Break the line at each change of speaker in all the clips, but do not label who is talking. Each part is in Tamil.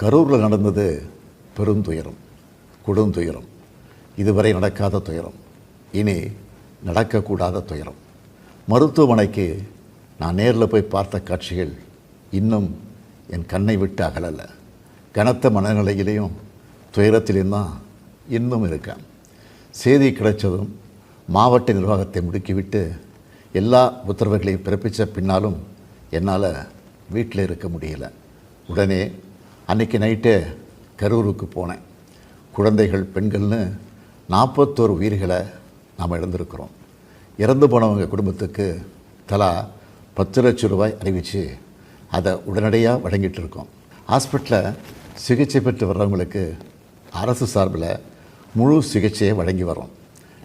கரூரில் நடந்தது பெருந்துயரம், கொடுந்துயரம். இதுவரை நடக்காத துயரம், இனி நடக்கக்கூடாத துயரம். மருத்துவமனைக்கு நான் நேரில் போய் பார்த்த காட்சிகள் இன்னும் என் கண்ணை விட்டு அகலலை. கனத்த மனநிலையிலையும் துயரத்திலையும் தான் இன்னும் இருக்கேன். செய்தி கிடைச்சதும் மாவட்ட நிர்வாகத்தை முடுக்கிவிட்டு எல்லா உத்தரவுகளையும் பிறப்பித்த பின்னாலும் என்னால் வீட்டில் இருக்க முடியல. உடனே அன்றைக்கி நைட்டே கரூருக்கு போனேன். குழந்தைகள், பெண்கள்னு 41 உயிர்களை நாம் இழந்திருக்கிறோம். இறந்து போனவங்க குடும்பத்துக்கு தலா 10 லட்சம் ரூபாய் அறிவித்து அதை உடனடியாக வழங்கிட்டு இருக்கோம். ஹாஸ்பிட்டலில் சிகிச்சை பெற்று வர்றவங்களுக்கு அரசு சார்பில் முழு சிகிச்சையை வழங்கி வரோம்.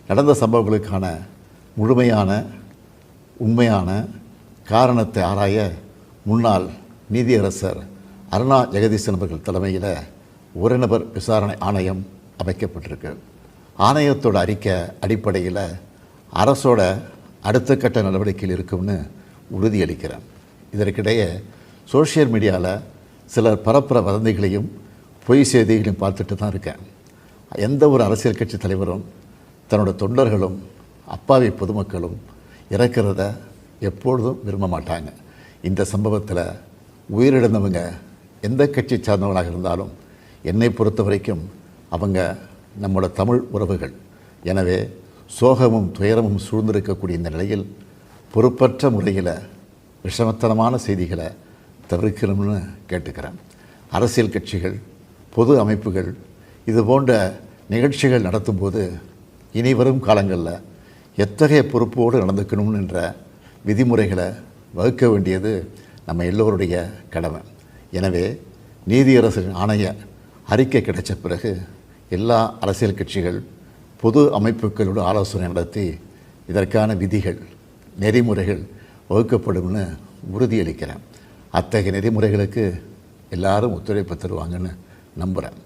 நடந்த சம்பவங்களுக்கான முழுமையான உண்மையான காரணத்தை ஆராய முன்னாள் நீதியரசர் அருணா ஜெகதீசன் அவர்கள் தலைமையில் ஒரு நபர் விசாரணை ஆணையம் அமைக்கப்பட்டிருக்கு. ஆணையத்தோட அறிக்கை அடிப்படையில் அரசோட அடுத்த கட்ட நடவடிக்கையில் இருக்கும்னு உறுதியளிக்கிறேன். இதற்கிடையே சோஷியல் மீடியாவில் சிலர் பரப்புற வதந்திகளையும் பொய் செய்திகளையும் பார்த்துட்டு தான் இருக்கேன். எந்த ஒரு அரசியல் கட்சி தலைவரும் தன்னோட தொண்டர்களும் அப்பாவி பொதுமக்களும் இறக்கிறத எப்பொழுதும் விரும்ப மாட்டாங்க. இந்த சம்பவத்தில் உயிரிழந்தவங்க எந்த கட்சி சார்ந்தவங்களாக இருந்தாலும் என்னை பொறுத்த வரைக்கும் அவங்க நம்மளோட தமிழ் உறவுகள். எனவே சோகமும் துயரமும் சூழ்ந்திருக்கக்கூடிய இந்த நிலையில் பொறுப்பற்ற முறையில் விஷமத்தனமான செய்திகளை தவிர்க்கணும்னு கேட்டுக்கிறேன். அரசியல் கட்சிகள், பொது அமைப்புகள் இது போன்ற நிகழ்ச்சிகள் நடத்தும்போது இனி வரும் காலங்களில் எத்தகைய பொறுப்போடு நடந்துக்கணும்ன்ற விதிமுறைகளை வகுக்க வேண்டியது நம்ம எல்லோருடைய கடமை. எனவே நீதியரசரின் ஆணைய அறிக்கை கிடைச்ச பிறகு எல்லா அரசியல் கட்சிகள், பொது அமைப்புகளோடு ஆலோசனை நடத்தி இதற்கான விதிகள், நெறிமுறைகள் வகுக்கப்படும்னு உறுதியளிக்கிறேன். அத்தகைய நெறிமுறைகளுக்கு எல்லாரும் ஒத்துழைப்பு தருவாங்கன்னு நம்புகிறேன்.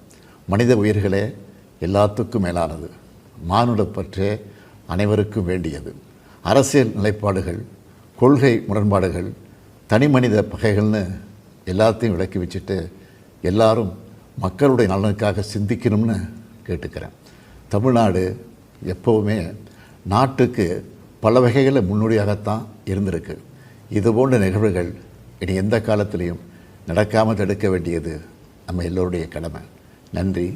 மனித உயிர்களே எல்லாத்துக்கும் மேலானது. மானுடப்பற்றே அனைவருக்கும் வேண்டியது. அரசியல் நிலைப்பாடுகள், கொள்கை முரண்பாடுகள், தனி மனித பகைகள்னு எல்லாத்தையும் விலக்கி வச்சுட்டு எல்லாரும் மக்களுடைய நலனுக்காக சிந்திக்கணும்னு கேட்டுக்கிறேன். தமிழ்நாடு எப்போவுமே நாட்டுக்கு பல வகைகளில் முன்னோடியாகத்தான் இருந்திருக்கு. இதுபோன்ற நிகழ்வுகள் இனி எந்த காலத்திலையும் நடக்காமல் தடுக்க வேண்டியது நம்ம எல்லோருடைய கடமை. நன்றி,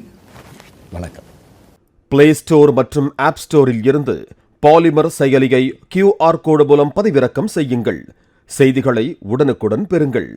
வணக்கம்.
பிளே ஸ்டோர் மற்றும் ஆப் ஸ்டோரில் இருந்து பாலிமர் செயலியை QR கோடு மூலம் பதிவிறக்கம் செய்யுங்கள். செய்திகளை உடனுக்குடன் பெறுங்கள்.